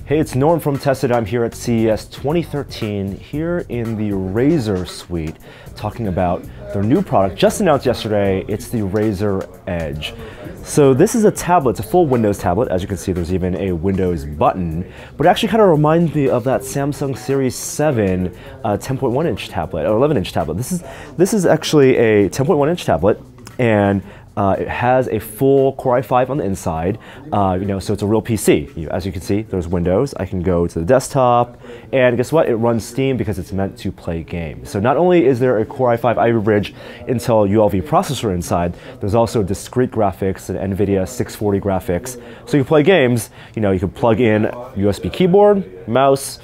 Hey, it's Norm from Tested. I'm here at CES 2013 here in the Razer suite talking about their new product just announced yesterday. It's the Razer Edge. So this is a tablet, it's a full Windows tablet. As you can see, there's even a Windows button, but it actually kind of reminds me of that Samsung Series 7 10.1 inch tablet, or 11 inch tablet. This is actually a 10.1 inch tablet, and it has a full Core i5 on the inside, so it's a real PC. As you can see, there's Windows. I can go to the desktop, and guess what? It runs Steam because it's meant to play games. So not only is there a Core i5 Ivy Bridge Intel ULV processor inside, there's also discrete graphics and NVIDIA 640 graphics. So you can play games. You can plug in USB keyboard, mouse,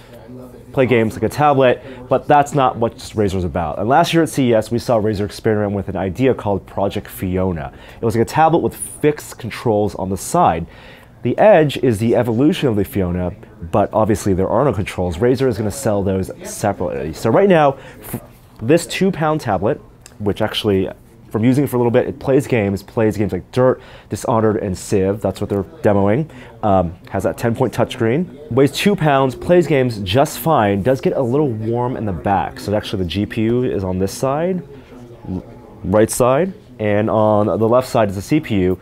play games like a tablet, but that's not what Razer's about. And last year at CES, we saw Razer experiment with an idea called Project Fiona. It was like a tablet with fixed controls on the side. The Edge is the evolution of the Fiona, but obviously there are no controls. Razer is going to sell those separately. So right now, this 2-pound tablet, which actually, from using it for a little bit, it plays games like Dirt, Dishonored, and Civ. That's what they're demoing. Has that 10-point touchscreen. Weighs 2 pounds, plays games just fine. Does get a little warm in the back. So actually the GPU is on this side, right side, and on the left side is the CPU.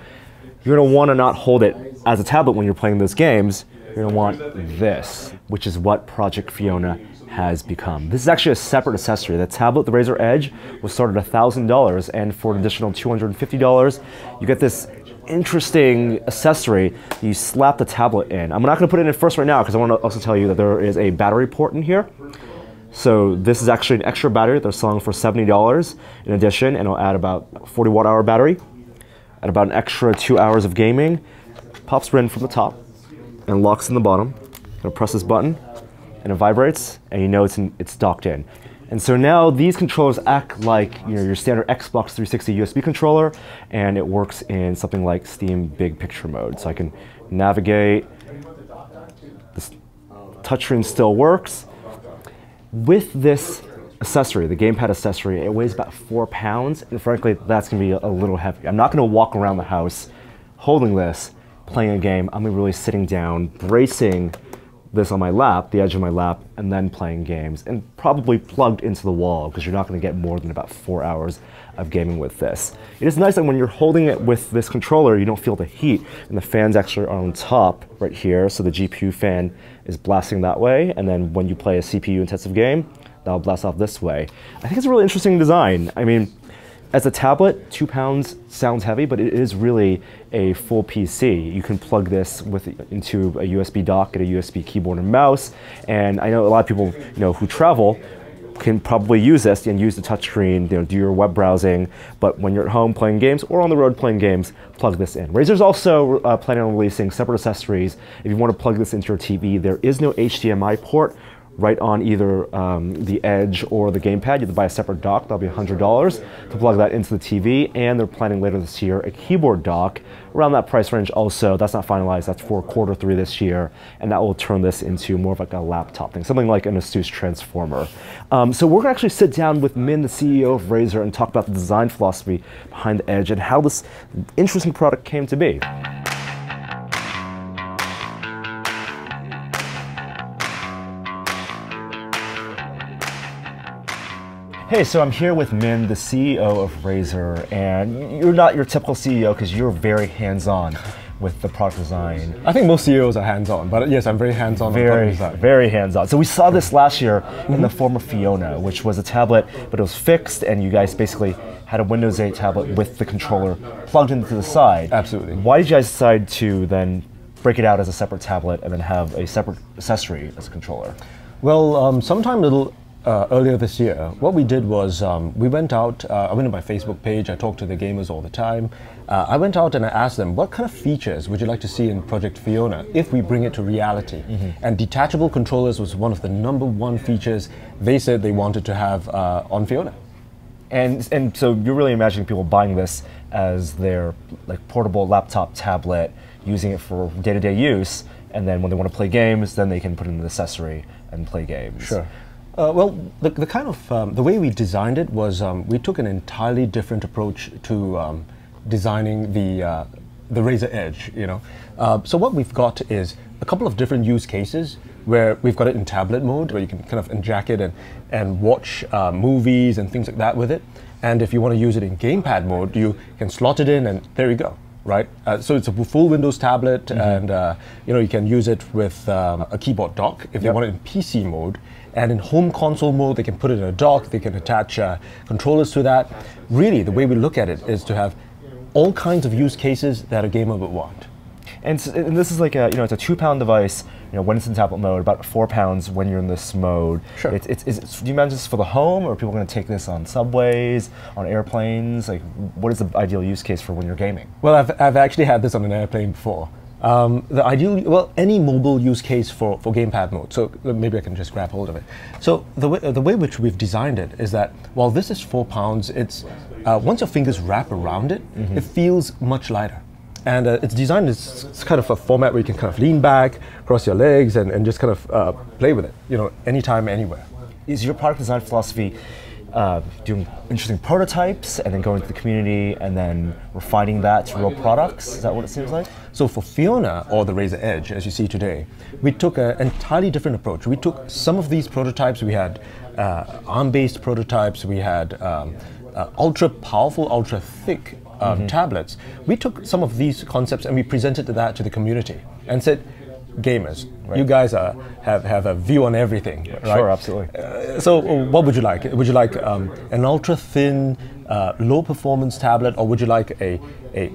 You're gonna wanna not hold it as a tablet when you're playing those games. You're gonna want this, which is what Project Fiona has become. This is actually a separate accessory. The tablet, the Razer Edge, was started at $1,000, and for an additional $250, you get this interesting accessory. You slap the tablet in. I'm not going to put it in first right now because I want to also tell you that there is a battery port in here. So this is actually an extra battery they're selling for $70 in addition, and it'll add about 40 watt-hour battery and about an extra 2 hours of gaming. Pops in from the top and locks in the bottom. Gonna press this button, and it vibrates, and you know it's docked in. And so now these controllers act like your standard Xbox 360 USB controller, and it works in something like Steam Big Picture mode. So I can navigate. This touchscreen still works. With this accessory, the gamepad accessory, it weighs about 4 pounds, and frankly, that's gonna be a little heavy. I'm not gonna walk around the house holding this, playing a game. I'm gonna be really sitting down, bracing this on my lap, the edge of my lap, and then playing games, and probably plugged into the wall because you're not going to get more than about 4 hours of gaming with this. It is nice that when you're holding it with this controller, you don't feel the heat, and the fans actually are on top right here, so the GPU fan is blasting that way, and then when you play a CPU intensive game, that'll blast off this way. I think it's a really interesting design. I mean, as a tablet, 2 pounds sounds heavy, but it is really a full PC. You can plug this into a USB dock, get a USB keyboard and mouse, and I know a lot of people who travel can probably use this and use the touchscreen, do your web browsing, but when you're at home playing games or on the road playing games, plug this in. Razer's also planning on releasing separate accessories. If you want to plug this into your TV, there is no HDMI port right on either the Edge or the gamepad. You have to buy a separate dock. That'll be $100 to plug that into the TV, and they're planning later this year a keyboard dock around that price range also. That's not finalized. That's for Q3 this year, and that will turn this into more of like a laptop thing, something like an Asus Transformer. So we're gonna actually sit down with Min, the CEO of Razer, and talk about the design philosophy behind the Edge and how this interesting product came to be. Hey, so I'm here with Min, the CEO of Razer, and you're not your typical CEO because you're very hands-on with the product design. I think most CEOs are hands-on, but yes, I'm very hands-on. Very hands-on. So we saw this last year in the form of Fiona, which was a tablet, but it was fixed, and you guys basically had a Windows 8 tablet with the controller plugged into the side. Absolutely. Why did you guys decide to then break it out as a separate tablet and then have a separate accessory as a controller? Well, sometime earlier this year, what we did was we went out, I went to my Facebook page, I talked to the gamers all the time. I went out and I asked them, what kind of features would you like to see in Project Fiona if we bring it to reality? And detachable controllers was one of the #1 features they said they wanted to have on Fiona. And so you're really imagining people buying this as their portable laptop tablet, using it for day-to-day use, and then when they want to play games, then they can put in an accessory and play games. Sure. Well, the way we designed it was we took an entirely different approach to designing the the Razer Edge, you know. So what we've got is a couple of different use cases where we've got it in tablet mode, where you can kind of inject it and watch movies and things like that with it. And if you want to use it in gamepad mode, you can slot it in, and there you go, right? So it's a full Windows tablet, and you know, you can use it with a keyboard dock if you want it in PC mode. And in home console mode, they can put it in a dock. They can attach controllers to that. Really, the way we look at it is to have all kinds of use cases that a gamer would want. And this is like a, you know, it's a 2-pound device, you know, when it's in tablet mode, about 4 pounds when you're in this mode. Sure. Do you imagine this for the home, or are people going to take this on subways, on airplanes? Like, what is the ideal use case for when you're gaming? Well, I've actually had this on an airplane before. Any mobile use case for gamepad mode. So maybe I can just grab hold of it. So the way which we've designed it is that while this is 4 pounds, it's once your fingers wrap around it, it feels much lighter. And it's designed as kind of a format where you can kind of lean back, cross your legs, and just kind of play with it, you know, anytime, anywhere. Is your product design philosophy doing interesting prototypes and then going to the community and then refining that to real products? Is that what it seems like? So for Fiona, or the Razer Edge, as you see today, we took an entirely different approach. We took some of these prototypes. We had ARM-based prototypes. We had ultra powerful, ultra thick tablets. We took some of these concepts and we presented that to the community and said, gamers, you guys have a view on everything, right? Sure, absolutely. So what would you like? Would you like an ultra thin, low performance tablet, or would you like a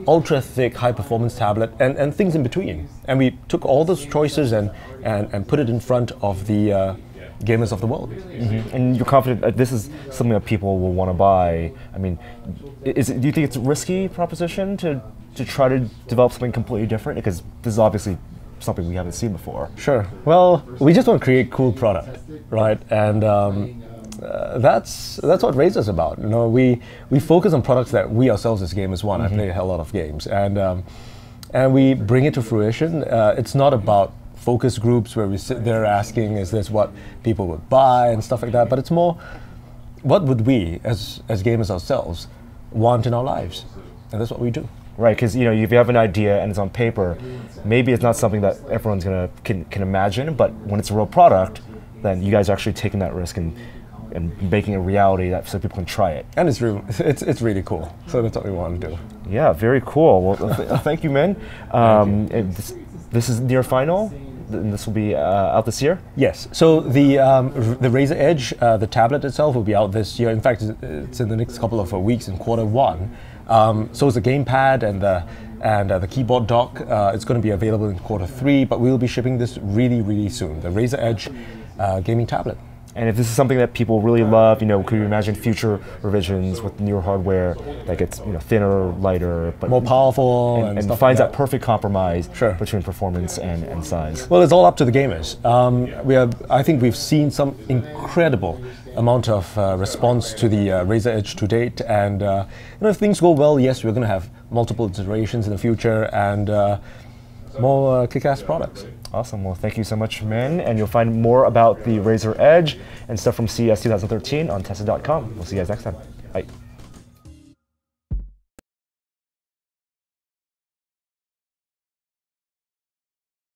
ultra thick, high performance tablet, and things in between? And we took all those choices and put it in front of the gamers of the world. And you're confident that this is something that people will want to buy? I mean, do you think it's a risky proposition to try to develop something completely different? Because this is obviously something we haven't seen before. Sure. Well, we just want to create cool product, right? And that's what Razer's about. You know, we focus on products that we ourselves as gamers want. I play a hell lot of games, and we bring it to fruition. It's not about focus groups where we sit there asking, is this what people would buy and stuff like that, but it's more, what would we as gamers ourselves want in our lives? And that's what we do. Right, because, you know, if you have an idea and it's on paper, maybe it's not something that everyone's can imagine, but when it's a real product, then you guys are actually taking that risk and making a reality that so people can try it. And it's really cool. So that's what we want to do. Yeah, very cool. Well, thank you, Min. This is near final. And this will be out this year? Yes. So the Razer Edge, the tablet itself, will be out this year. In fact, it's in the next couple of weeks in Q1. So is the gamepad and the keyboard dock. It's going to be available in Q3, but we'll be shipping this really, really soon. The Razer Edge gaming tablet. And if this is something that people really love, you know, could you imagine future revisions with newer hardware that gets, you know, thinner, lighter, but more powerful, and stuff finds like that perfect compromise Sure. between performance and size? Well, it's all up to the gamers. I think we've seen some incredible amount of response to the Razer Edge to date, and you know, if things go well, yes, we're going to have multiple iterations in the future and more kick-ass products. Awesome. Well, thank you so much, Min. And you'll find more about the Razer Edge and stuff from CES 2013 on Tesla.com. We'll see you guys next time. Bye.